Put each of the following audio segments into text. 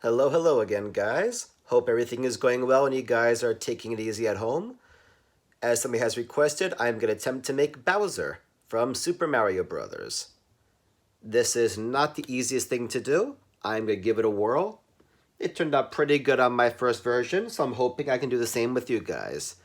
Hello again, guys. Hope everything is going well and you guys are taking it easy at home. As somebody has requested, I'm going to attempt to make Bowser from Super Mario Bros. This is not the easiest thing to do. I'm going to give it a whirl. It turned out pretty good on my first version, so I'm hoping I can do the same with you guys.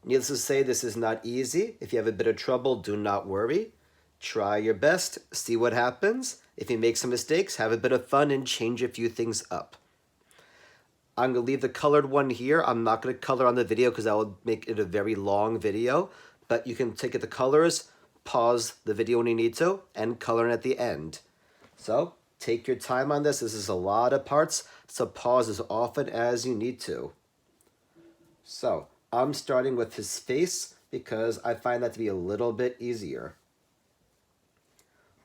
Needless to say, this is not easy. If you have a bit of trouble, do not worry. Try your best, see what happens. If you make some mistakes, have a bit of fun and change a few things up. I'm going to leave the colored one here. I'm not going to color on the video because that will make it a very long video. But you can take the colors, pause the video when you need to, and color at the end. So take your time on this. This is a lot of parts, so pause as often as you need to. So I'm starting with his face because I find that to be a little bit easier.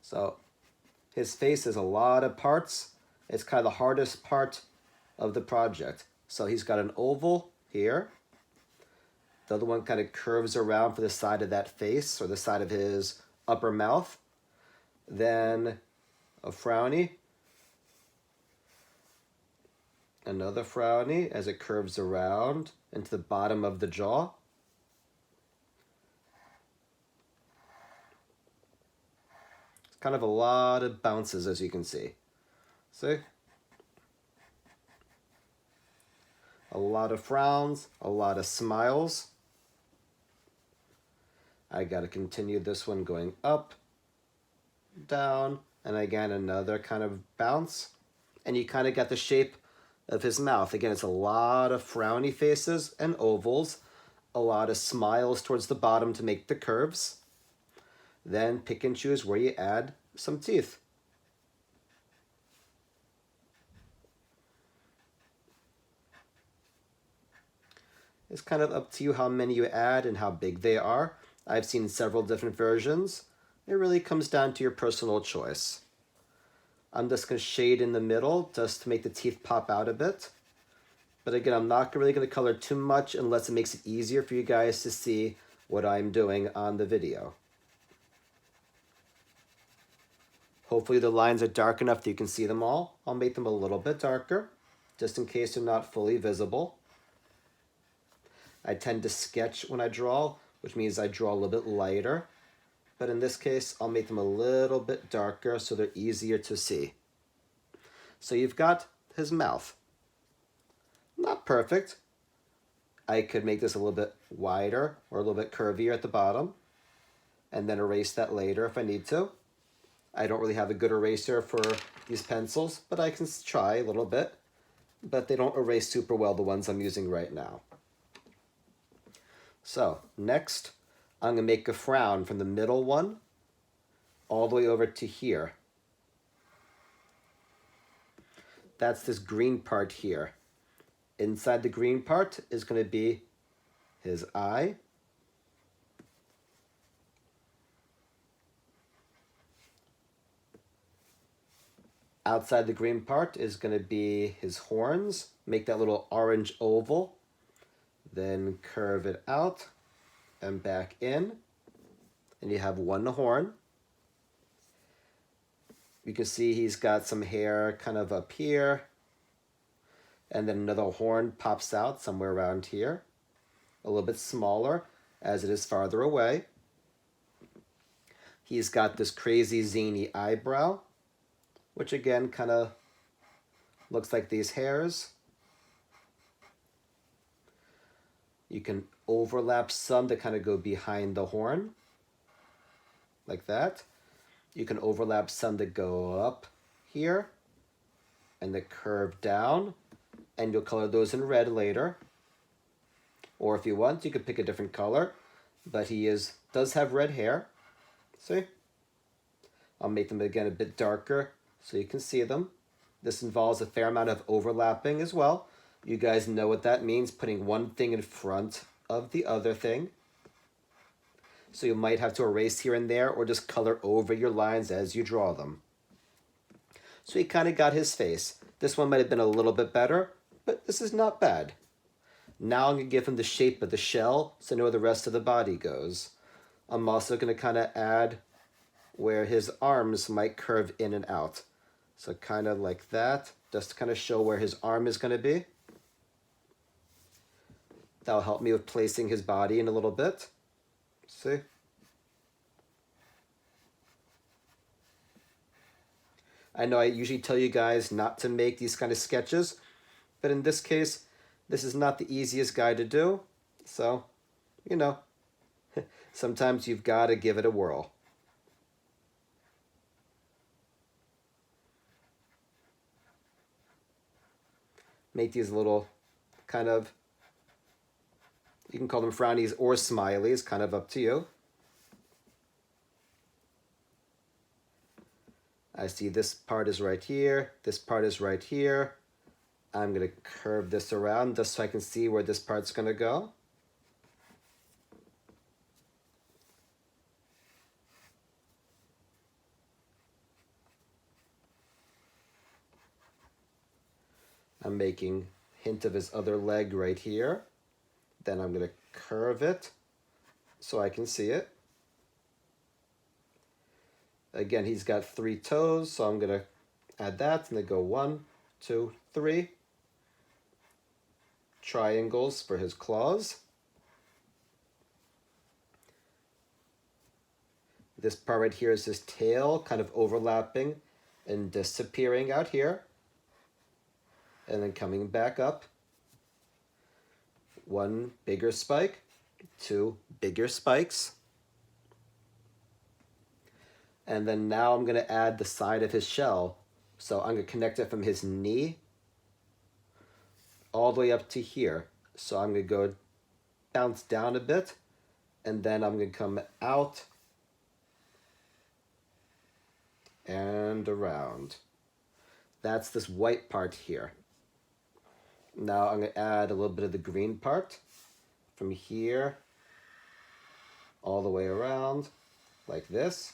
So his face is a lot of parts. It's kind of the hardest part of the project. So he's got an oval here. The other one kind of curves around for the side of that face or the side of his upper mouth. Then a frowny. Another frowny as it curves around into the bottom of the jaw. It's kind of a lot of bounces, as you can see. See? A lot of frowns, a lot of smiles. I gotta continue this one going up, down, and again another kind of bounce. And you kind of got the shape of his mouth. Again, it's a lot of frowny faces and ovals, a lot of smiles towards the bottom to make the curves. Then pick and choose where you add some teeth. It's kind of up to you how many you add and how big they are. I've seen several different versions. It really comes down to your personal choice. I'm just going to shade in the middle just to make the teeth pop out a bit. But again, I'm not really going to color too much unless it makes it easier for you guys to see what I'm doing on the video. Hopefully the lines are dark enough that you can see them all. I'll make them a little bit darker, just in case they're not fully visible. I tend to sketch when I draw, which means I draw a little bit lighter. But in this case, I'll make them a little bit darker so they're easier to see. So you've got his mouth. Not perfect. I could make this a little bit wider or a little bit curvier at the bottom and then erase that later if I need to. I don't really have a good eraser for these pencils, but I can try a little bit. But they don't erase super well, the ones I'm using right now. So next, I'm going to make a frown from the middle one all the way over to here. That's this green part here. Inside the green part is going to be his eye. Outside the green part is going to be his horns. Make that little orange oval. Then curve it out and back in. And you have one horn. You can see he's got some hair kind of up here. And then another horn pops out somewhere around here. A little bit smaller as it is farther away. He's got this crazy zany eyebrow, which again kind of looks like these hairs. You can overlap some to kind of go behind the horn, like that. You can overlap some to go up here, and the curve down, and you'll color those in red later. Or if you want, you could pick a different color, but he does have red hair. See? I'll make them again a bit darker so you can see them. This involves a fair amount of overlapping as well. You guys know what that means, putting one thing in front of the other thing. So you might have to erase here and there or just color over your lines as you draw them. So he kind of got his face. This one might have been a little bit better, but this is not bad. Now I'm going to give him the shape of the shell so I know where the rest of the body goes. I'm also going to kind of add where his arms might curve in and out. So kind of like that, just to kind of show where his arm is going to be. That'll help me with placing his body in a little bit. See? I know I usually tell you guys not to make these kind of sketches, but in this case, this is not the easiest guy to do. So, you know, sometimes you've got to give it a whirl. Make these little kind of, you can call them frownies or smileys, kind of up to you. I see this part is right here, this part is right here. I'm going to curve this around just so I can see where this part's going to go. I'm making a hint of his other leg right here. Then I'm going to curve it so I can see it. Again, he's got 3 toes, so I'm going to add that and then go 1, 2, 3. Triangles for his claws. This part right here is his tail, kind of overlapping and disappearing out here. And then coming back up. 1 bigger spike, 2 bigger spikes. And then now I'm going to add the side of his shell. So I'm going to connect it from his knee all the way up to here. So I'm going to go bounce down a bit, and then I'm going to come out and around. That's this white part here. Now I'm going to add a little bit of the green part from here all the way around like this.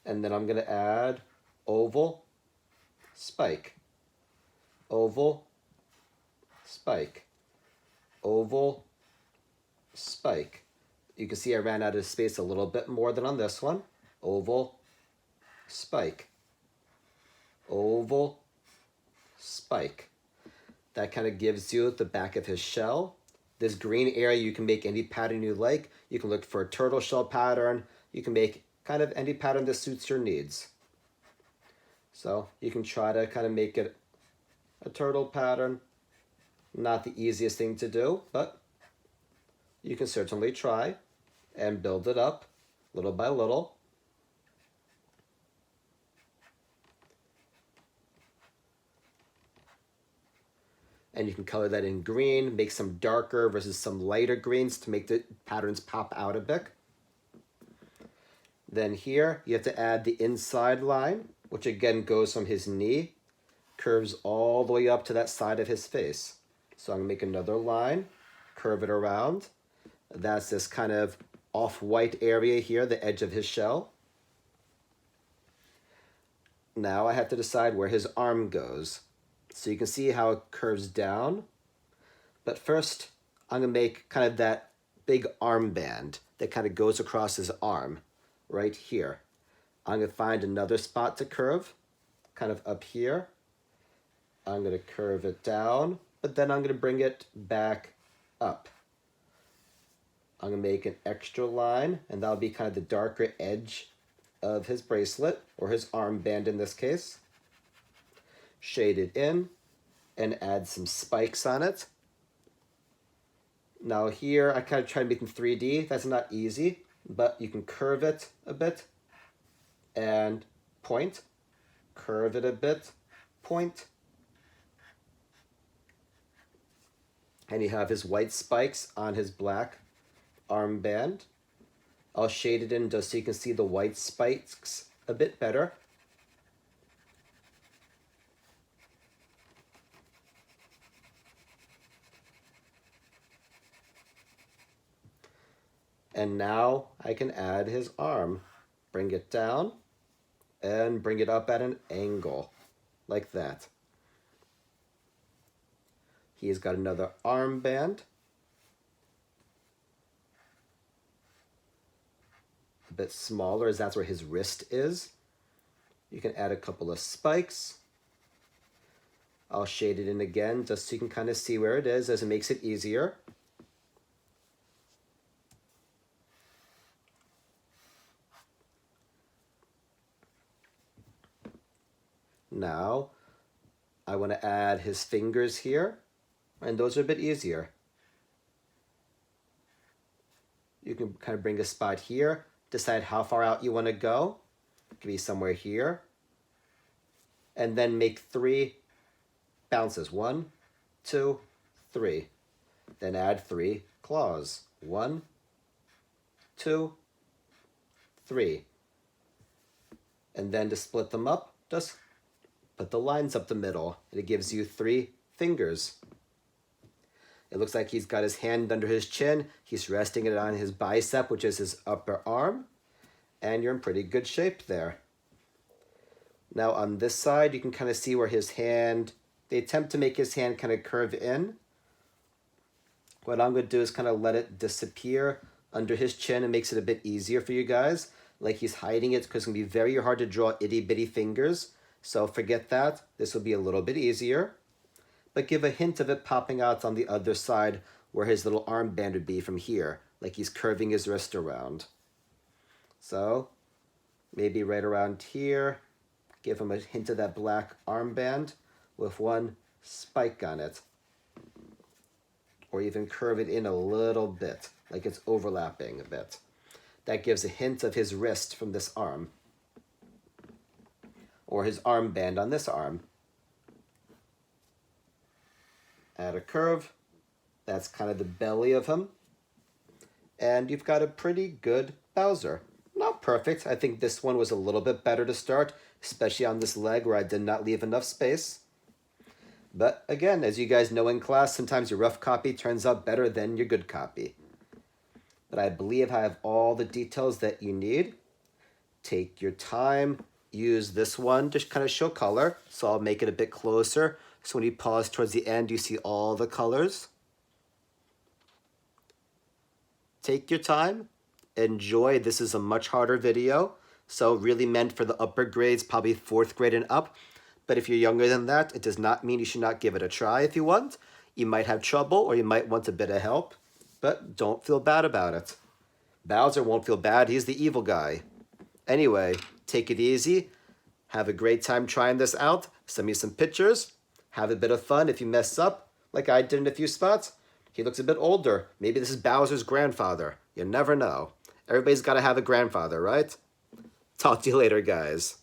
And then I'm going to add oval, spike, oval, spike, oval, spike. You can see I ran out of space a little bit more than on this one. Oval, spike, oval, spike. That kind of gives you the back of his shell. This green area, you can make any pattern you like. You can look for a turtle shell pattern. You can make kind of any pattern that suits your needs. So you can try to kind of make it a turtle pattern. Not the easiest thing to do, but you can certainly try and build it up little by little. And you can color that in green, make some darker versus some lighter greens to make the patterns pop out a bit. Then here, you have to add the inside line, which again goes from his knee, curves all the way up to that side of his face. So I'm going to make another line, curve it around. That's this kind of off-white area here, the edge of his shell. Now I have to decide where his arm goes. So you can see how it curves down. But first, I'm going to make kind of that big armband that kind of goes across his arm right here. I'm going to find another spot to curve, kind of up here. I'm going to curve it down, but then I'm going to bring it back up. I'm going to make an extra line, and that'll be kind of the darker edge of his bracelet, or his armband in this case. Shade it in, and add some spikes on it. Now here, I kind of try to make them 3D. That's not easy, but you can curve it a bit, and point. Curve it a bit, point. And you have his white spikes on his black armband. I'll shade it in just so you can see the white spikes a bit better. And now I can add his arm. Bring it down and bring it up at an angle, like that. He's got another armband. A bit smaller, as that's where his wrist is. You can add a couple of spikes. I'll shade it in again just so you can kind of see where it is, as it makes it easier. Now, I want to add his fingers here, and those are a bit easier. You can kind of bring a spot here, decide how far out you want to go. It could be somewhere here. And then make 3 bounces. 1, 2, 3. Then add 3 claws. 1, 2, 3. And then to split them up, just put the lines up the middle, and it gives you 3 fingers. It looks like he's got his hand under his chin. He's resting it on his bicep, which is his upper arm. And you're in pretty good shape there. Now on this side, you can kind of see where his hand, they attempt to make his hand kind of curve in. What I'm going to do is kind of let it disappear under his chin. It makes it a bit easier for you guys. Like he's hiding it because it's going to be very hard to draw itty bitty fingers. So forget that. This will be a little bit easier. But give a hint of it popping out on the other side where his little armband would be from here. Like he's curving his wrist around. So maybe right around here. Give him a hint of that black armband with 1 spike on it. Or even curve it in a little bit, like it's overlapping a bit. That gives a hint of his wrist from this arm. Or his armband on this arm. Add a curve. That's kind of the belly of him. And you've got a pretty good Bowser. Not perfect. I think this one was a little bit better to start, especially on this leg where I did not leave enough space. But again, as you guys know in class, sometimes your rough copy turns out better than your good copy. But I believe I have all the details that you need. Take your time. Use this one to kind of show color. So I'll make it a bit closer. So when you pause towards the end, you see all the colors. Take your time. Enjoy. This is a much harder video. So really meant for the upper grades, probably 4th grade and up. But if you're younger than that, it does not mean you should not give it a try if you want. You might have trouble or you might want a bit of help. But don't feel bad about it. Bowser won't feel bad. He's the evil guy. Anyway, take it easy. Have a great time trying this out. Send me some pictures. Have a bit of fun if you mess up, like I did in a few spots. He looks a bit older. Maybe this is Bowser's grandfather. You never know. Everybody's got to have a grandfather, right? Talk to you later, guys.